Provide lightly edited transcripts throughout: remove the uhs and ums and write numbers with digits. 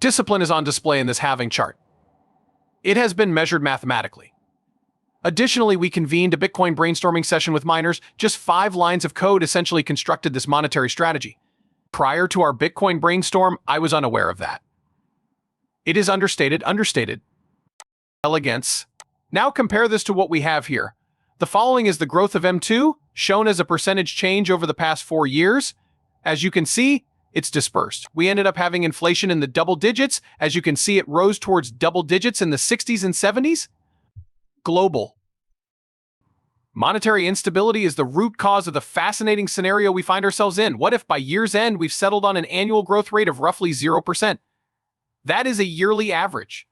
Discipline is on display in this halving chart. It has been measured mathematically. Additionally, we convened a Bitcoin brainstorming session with miners. Just 5 lines of code essentially constructed this monetary strategy. Prior to our Bitcoin brainstorm, I was unaware of that. It is understated. Elegance. Now compare this to what we have here. The following is the growth of M2, shown as a percentage change over the past 4 years. As you can see, it's dispersed. We ended up having inflation in the double digits. As you can see, it rose towards double digits in the 60s and 70s. Global. Monetary instability is the root cause of the fascinating scenario we find ourselves in. What if by year's end we've settled on an annual growth rate of roughly 0%? That is a yearly average.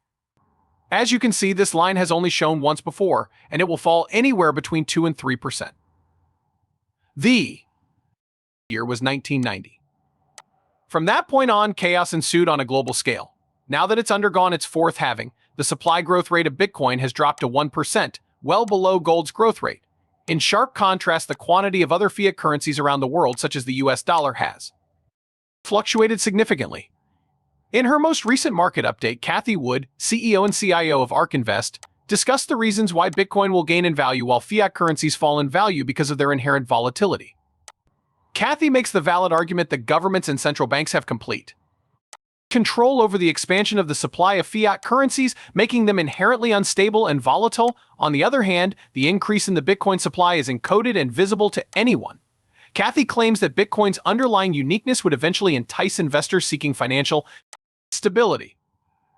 As you can see, this line has only shown once before, and it will fall anywhere between 2 and 3%. The year was 1990. From that point on, chaos ensued on a global scale. Now that it's undergone its 4th halving, the supply growth rate of Bitcoin has dropped to 1%, well below gold's growth rate. In sharp contrast, the quantity of other fiat currencies around the world, such as the US dollar, has fluctuated significantly. In her most recent market update, Cathie Wood, CEO and CIO of ARK Invest, discussed the reasons why Bitcoin will gain in value while fiat currencies fall in value because of their inherent volatility. Cathie makes the valid argument that governments and central banks have complete control over the expansion of the supply of fiat currencies, making them inherently unstable and volatile. On the other hand, the increase in the Bitcoin supply is encoded and visible to anyone. Cathie claims that Bitcoin's underlying uniqueness would eventually entice investors seeking financial stability.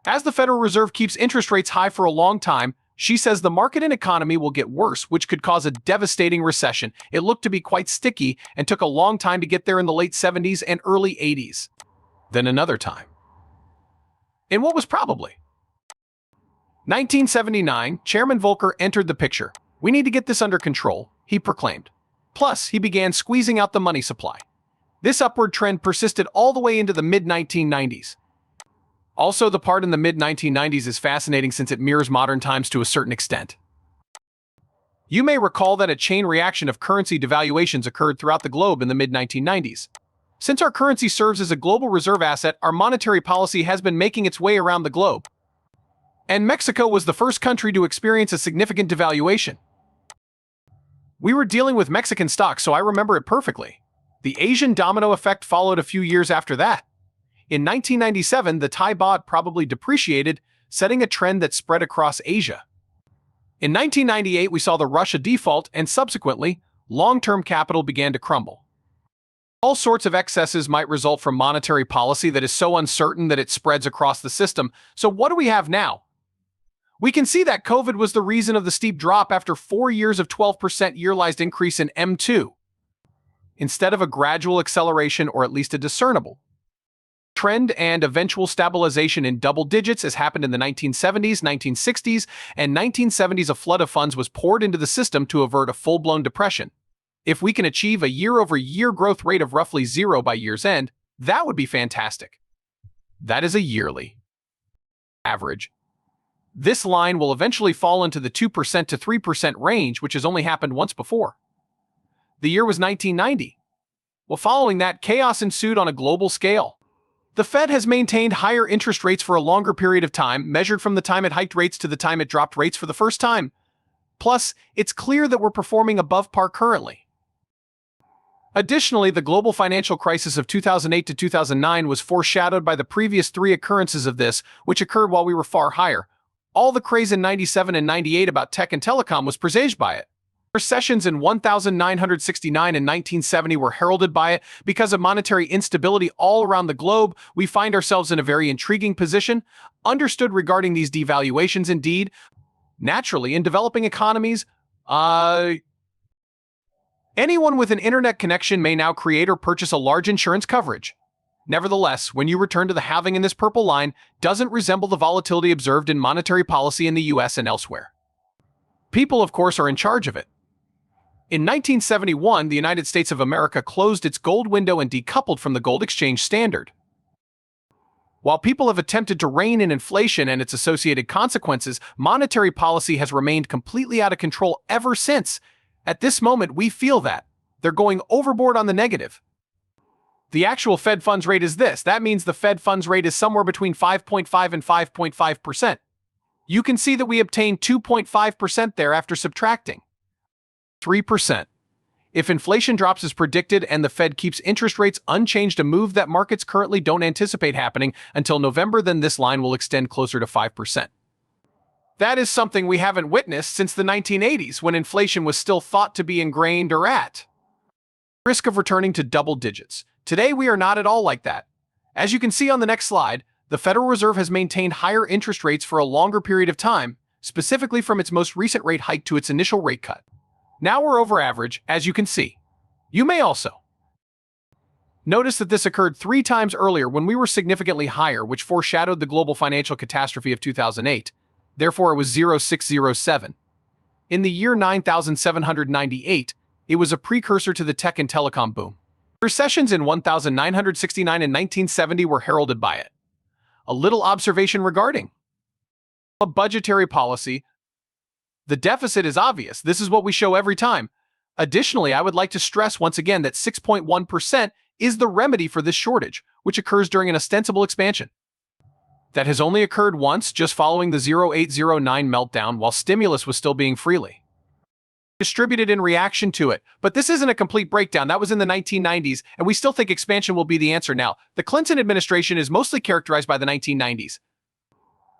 As the Federal Reserve keeps interest rates high for a long time, she says the market and economy will get worse, which could cause a devastating recession. It looked to be quite sticky and took a long time to get there in the late 70s and early 80s. Then another time. In what was probably 1979, Chairman Volcker entered the picture. "We need to get this under control," he proclaimed. Plus, he began squeezing out the money supply. This upward trend persisted all the way into the mid-1990s. Also, the part in the mid-1990s is fascinating since it mirrors modern times to a certain extent. You may recall that a chain reaction of currency devaluations occurred throughout the globe in the mid-1990s. Since our currency serves as a global reserve asset, our monetary policy has been making its way around the globe. And Mexico was the first country to experience a significant devaluation. We were dealing with Mexican stocks, so I remember it perfectly. The Asian domino effect followed a few years after that. In 1997, the Thai baht probably depreciated, setting a trend that spread across Asia. In 1998, we saw the Russia default, and subsequently, long-term capital began to crumble. All sorts of excesses might result from monetary policy that is so uncertain that it spreads across the system. So what do we have now? We can see that COVID was the reason of the steep drop after 4 years of 12% yearly increase in M2, instead of a gradual acceleration or at least a discernible trend and eventual stabilization in double digits as happened in the 1970s, 1960s, and 1970s. A flood of funds was poured into the system to avert a full-blown depression. If we can achieve a year-over-year growth rate of roughly 0 by year's end, that would be fantastic. That is a yearly average. This line will eventually fall into the 2% to 3% range, which has only happened once before. The year was 1990. Well, following that, chaos ensued on a global scale. The Fed has maintained higher interest rates for a longer period of time, measured from the time it hiked rates to the time it dropped rates for the first time. Plus, it's clear that we're performing above par currently. Additionally, the global financial crisis of 2008 to 2009 was foreshadowed by the previous 3 occurrences of this, which occurred while we were far higher. All the craze in 97 and 98 about tech and telecom was presaged by it. Recessions in 1969 and 1970 were heralded by it. Because of monetary instability all around the globe, we find ourselves in a very intriguing position. Understood regarding these devaluations indeed. Naturally, in developing economies, anyone with an internet connection may now create or purchase a large insurance coverage. Nevertheless, when you return to the halving in this purple line, doesn't resemble the volatility observed in monetary policy in the US and elsewhere. People, of course, are in charge of it. In 1971, the United States of America closed its gold window and decoupled from the gold exchange standard. While people have attempted to rein in inflation and its associated consequences, monetary policy has remained completely out of control ever since. At this moment, we feel that they're going overboard on the negative. The actual Fed funds rate is this. That means the Fed funds rate is somewhere between 5.5 and 5.5%. You can see that we obtained 2.5% there after subtracting 3%. If inflation drops as predicted and the Fed keeps interest rates unchanged, a move that markets currently don't anticipate happening until November, then this line will extend closer to 5%. That is something we haven't witnessed since the 1980s, when inflation was still thought to be ingrained or at risk of returning to double digits. Today, we are not at all like that. As you can see on the next slide, the Federal Reserve has maintained higher interest rates for a longer period of time, specifically from its most recent rate hike to its initial rate cut. Now we're over average, as you can see. You may also notice that this occurred 3 times earlier when we were significantly higher, which foreshadowed the global financial catastrophe of 2008. Therefore, it was 0607. In the year 9798, it was a precursor to the tech and telecom boom. Recessions in 1969 and 1970 were heralded by it. A little observation regarding a budgetary policy. The deficit is obvious. This is what we show every time. Additionally, I would like to stress once again that 6.1% is the remedy for this shortage, which occurs during an ostensible expansion. That has only occurred once, just following the 0809 meltdown, while stimulus was still being freely distributed in reaction to it. But this isn't a complete breakdown. That was in the 1990s, and we still think expansion will be the answer now. The Clinton administration is mostly characterized by the 1990s.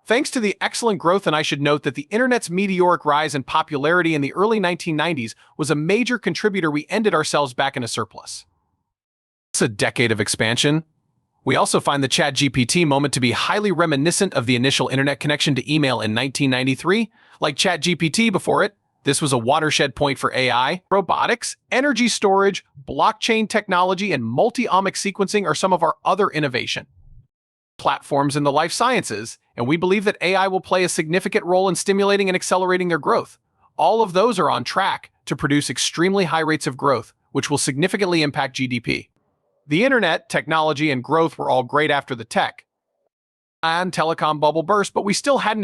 Thanks to the excellent growth, and I should note that the internet's meteoric rise in popularity in the early 1990s was a major contributor. We ended ourselves back in a surplus. It's a decade of expansion. We also find the ChatGPT moment to be highly reminiscent of the initial internet connection to email in 1993. Like ChatGPT before it, this was a watershed point for AI. Robotics, energy storage, blockchain technology, and multi-omic sequencing are some of our other innovation platforms in the life sciences, and we believe that AI will play a significant role in stimulating and accelerating their growth. All of those are on track to produce extremely high rates of growth, which will significantly impact GDP. The internet, technology, and growth were all great after the tech and telecom bubble burst, but we still hadn't